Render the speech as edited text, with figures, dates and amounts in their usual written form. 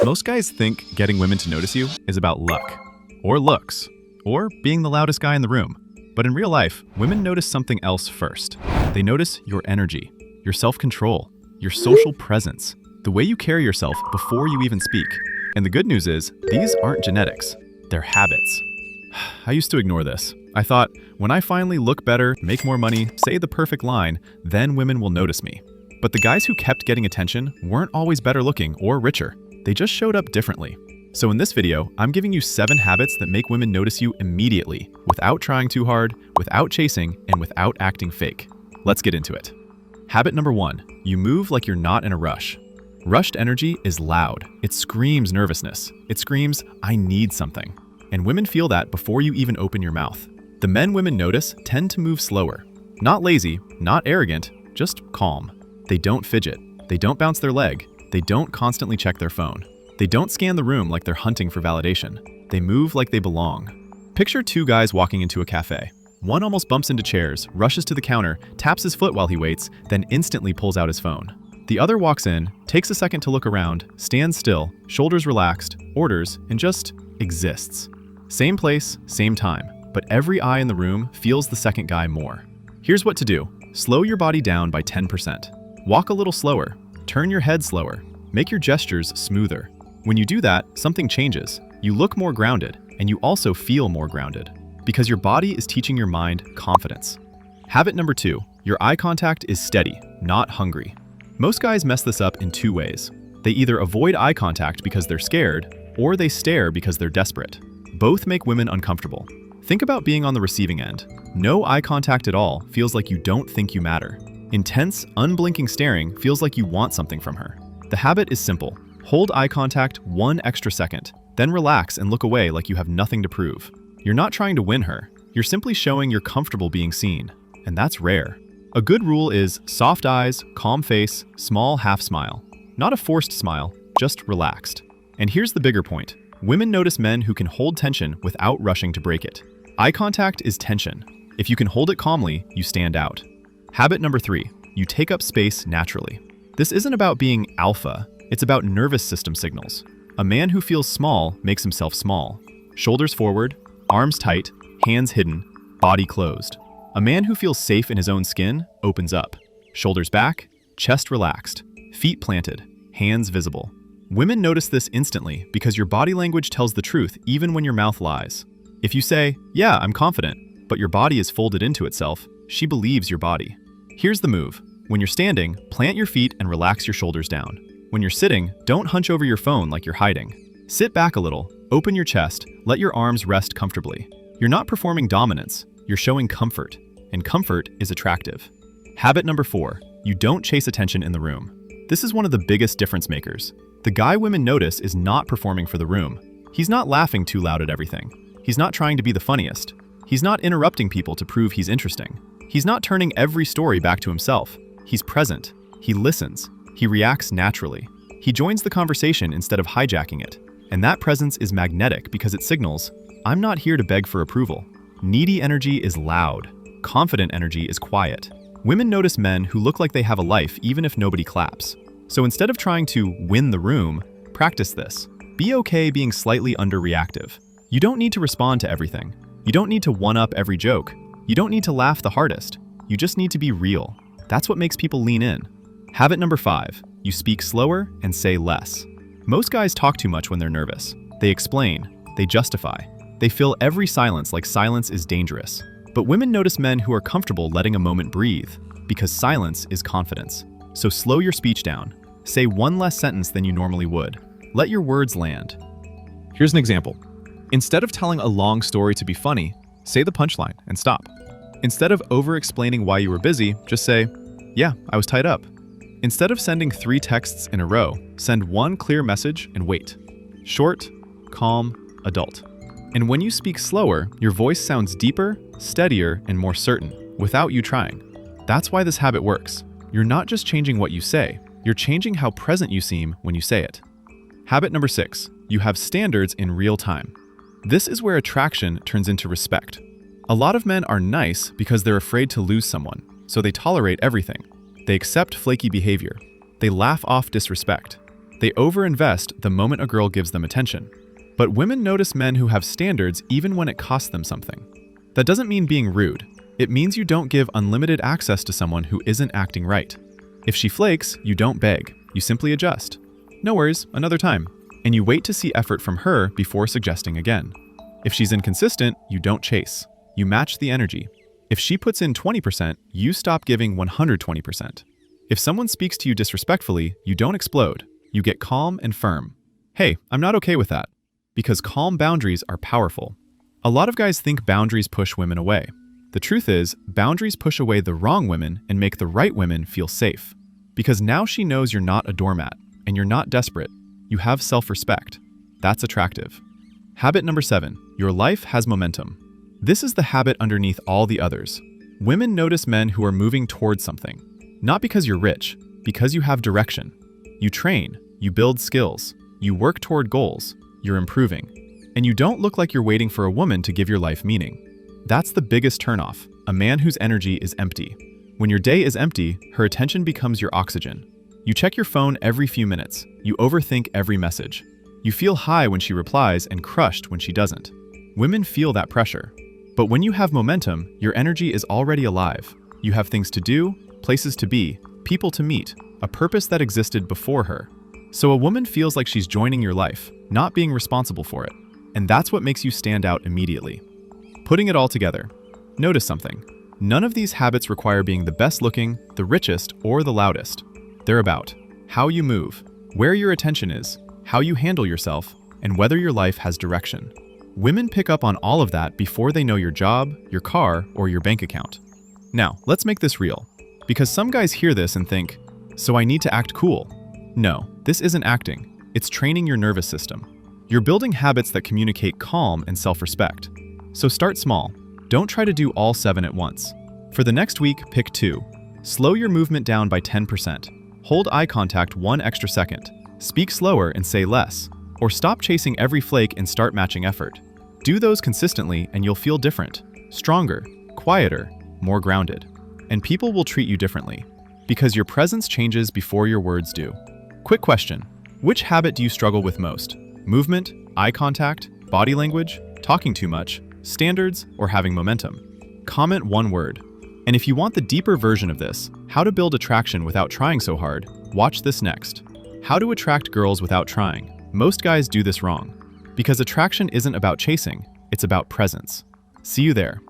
Most guys think getting women to notice you is about luck, or looks, or being the loudest guy in the room. But in real life, women notice something else first. They notice your energy, your self-control, your social presence, the way you carry yourself before you even speak. And the good news is, these aren't genetics, they're habits. I used to ignore this. I thought, when I finally look better, make more money, say the perfect line, then women will notice me. But the guys who kept getting attention weren't always better looking or richer. They just showed up differently. So in this video, I'm giving you 7 habits that make women notice you immediately, without trying too hard, without chasing, and without acting fake. Let's get into it. Habit number 1, you move like you're not in a rush. Rushed energy is loud. It screams nervousness. It screams, I need something. And women feel that before you even open your mouth. The men women notice tend to move slower. Not lazy, not arrogant, just calm. They don't fidget. They don't bounce their leg. They don't constantly check their phone. They don't scan the room like they're hunting for validation. They move like they belong. Picture 2 guys walking into a cafe. One almost bumps into chairs, rushes to the counter, taps his foot while he waits, then instantly pulls out his phone. The other walks in, takes a second to look around, stands still, shoulders relaxed, orders, and just exists. Same place, same time, but every eye in the room feels the second guy more. Here's what to do. Slow your body down by 10%. Walk a little slower. Turn your head slower. Make your gestures smoother. When you do that, something changes. You look more grounded, and you also feel more grounded, because your body is teaching your mind confidence. Habit number 2, your eye contact is steady, not hungry. Most guys mess this up in 2 ways. They either avoid eye contact because they're scared, or they stare because they're desperate. Both make women uncomfortable. Think about being on the receiving end. No eye contact at all feels like you don't think you matter. Intense, unblinking staring feels like you want something from her. The habit is simple. Hold eye contact 1 extra second, then relax and look away like you have nothing to prove. You're not trying to win her. You're simply showing you're comfortable being seen, and that's rare. A good rule is soft eyes, calm face, small half smile. Not a forced smile, just relaxed. And here's the bigger point. Women notice men who can hold tension without rushing to break it. Eye contact is tension. If you can hold it calmly, you stand out. Habit number 3, you take up space naturally. This isn't about being alpha, it's about nervous system signals. A man who feels small makes himself small. Shoulders forward, arms tight, hands hidden, body closed. A man who feels safe in his own skin opens up. Shoulders back, chest relaxed, feet planted, hands visible. Women notice this instantly because your body language tells the truth even when your mouth lies. If you say, yeah, I'm confident, but your body is folded into itself, she believes your body. Here's the move. When you're standing, plant your feet and relax your shoulders down. When you're sitting, don't hunch over your phone like you're hiding. Sit back a little, open your chest, let your arms rest comfortably. You're not performing dominance, you're showing comfort, and comfort is attractive. Habit number 4, you don't chase attention in the room. This is one of the biggest difference makers. The guy women notice is not performing for the room. He's not laughing too loud at everything. He's not trying to be the funniest. He's not interrupting people to prove he's interesting. He's not turning every story back to himself. He's present. He listens. He reacts naturally. He joins the conversation instead of hijacking it. And that presence is magnetic because it signals, I'm not here to beg for approval. Needy energy is loud. Confident energy is quiet. Women notice men who look like they have a life even if nobody claps. So instead of trying to win the room, practice this. Be okay being slightly underreactive. You don't need to respond to everything. You don't need to one-up every joke. You don't need to laugh the hardest. You just need to be real. That's what makes people lean in. Habit number 5, you speak slower and say less. Most guys talk too much when they're nervous. They explain, they justify. They fill every silence like silence is dangerous. But women notice men who are comfortable letting a moment breathe, because silence is confidence. So slow your speech down. Say 1 less sentence than you normally would. Let your words land. Here's an example. Instead of telling a long story to be funny, say the punchline and stop. Instead of over-explaining why you were busy, just say, yeah, I was tied up. Instead of sending 3 texts in a row, send 1 clear message and wait. Short, calm, adult. And when you speak slower, your voice sounds deeper, steadier, and more certain, without you trying. That's why this habit works. You're not just changing what you say, you're changing how present you seem when you say it. Habit number 6, you have standards in real time. This is where attraction turns into respect. A lot of men are nice because they're afraid to lose someone, so they tolerate everything. They accept flaky behavior. They laugh off disrespect. They overinvest the moment a girl gives them attention. But women notice men who have standards even when it costs them something. That doesn't mean being rude. It means you don't give unlimited access to someone who isn't acting right. If she flakes, you don't beg. You simply adjust. No worries, another time. And you wait to see effort from her before suggesting again. If she's inconsistent, you don't chase. You match the energy. If she puts in 20%, you stop giving 120%. If someone speaks to you disrespectfully, you don't explode. You get calm and firm. Hey, I'm not okay with that. Because calm boundaries are powerful. A lot of guys think boundaries push women away. The truth is, boundaries push away the wrong women and make the right women feel safe. Because now she knows you're not a doormat, and you're not desperate. You have self-respect. That's attractive. Habit number 7, your life has momentum. This is the habit underneath all the others. Women notice men who are moving towards something. Not because you're rich, because you have direction. You train, you build skills, you work toward goals, you're improving. And you don't look like you're waiting for a woman to give your life meaning. That's the biggest turnoff, a man whose energy is empty. When your day is empty, her attention becomes your oxygen. You check your phone every few minutes. You overthink every message. You feel high when she replies and crushed when she doesn't. Women feel that pressure. But when you have momentum, your energy is already alive. You have things to do, places to be, people to meet, a purpose that existed before her. So a woman feels like she's joining your life, not being responsible for it. And that's what makes you stand out immediately. Putting it all together, notice something. None of these habits require being the best looking, the richest, or the loudest. They're about how you move, where your attention is, how you handle yourself, and whether your life has direction. Women pick up on all of that before they know your job, your car, or your bank account. Now, let's make this real. Because some guys hear this and think, so I need to act cool. No, this isn't acting. It's training your nervous system. You're building habits that communicate calm and self-respect. So start small. Don't try to do all 7 at once. For the next week, pick 2. Slow your movement down by 10%. Hold eye contact 1 extra second. Speak slower and say less. Or stop chasing every flake and start matching effort. Do those consistently and you'll feel different, stronger, quieter, more grounded. And people will treat you differently. Because your presence changes before your words do. Quick question. Which habit do you struggle with most? Movement, eye contact, body language, talking too much, standards, or having momentum? Comment 1 word. And if you want the deeper version of this, how to build attraction without trying so hard, watch this next. How to attract girls without trying. Most guys do this wrong. Because attraction isn't about chasing, it's about presence. See you there.